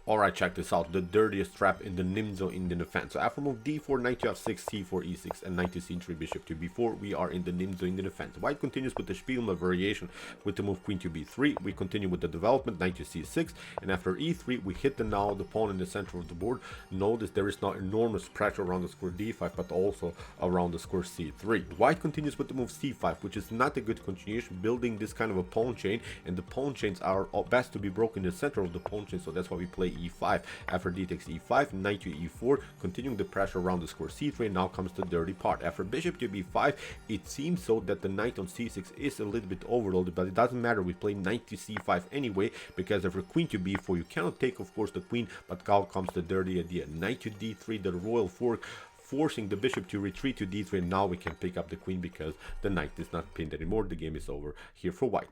Alright, check this out, the dirtiest trap in the Nimzo-Indian Defense. So after move d4, knight to f6, c4, e6, and knight to c3, bishop to b4, we are in the Nimzo-Indian Defense. White continues with the Spielmann variation with the move queen to b3. We continue with the development, knight to c6, and after e3, we hit the pawn in the center of the board. Notice there is not enormous pressure around the square d5, but also around the square c3. White continues with the move c5, which is not a good continuation, building this kind of a pawn chain, and the pawn chains are best to be broken in the center of the pawn chain, so that's why we play e5. After d takes e5, knight to e4, continuing the pressure around the square c3. Now comes the dirty part. After bishop to b5, it seems so that the knight on c6 is a little bit overloaded, but it doesn't matter. We play knight to c5 anyway, because after queen to b4, you cannot take, of course, the queen, but now comes the dirty idea. Knight to d3, the royal fork, forcing the bishop to retreat to d3. Now we can pick up the queen because the knight is not pinned anymore. The game is over here for white.